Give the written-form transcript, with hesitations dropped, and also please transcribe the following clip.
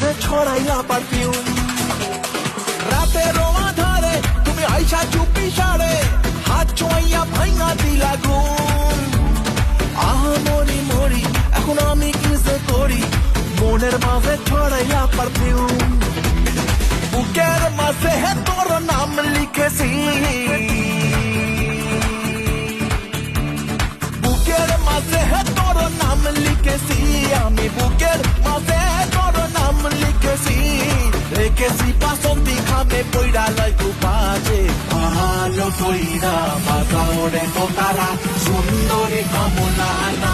মাঝে ছড়াইলা পারফিউম রাতের আধারে তুমি আইসা চুপি সারে হাত ছোঁয়াইয়া ভাঙা দিলা ঘুম আহা মরি মরি এখন আমি কি যে করি মনের মাঝে ছড়াইলা পারফিউম বুকের মাঝে তোর নাম লিখেছি বুকের মাঝে তোর নাম লিখেছি আমি বুকের মাঝে তোর নাম লিখেছি রেখেছি বাসন্তী খামে পইরা লয় বাজে ভালো কইরা বাজাওরে তো তারা সুন্দরী কামনা না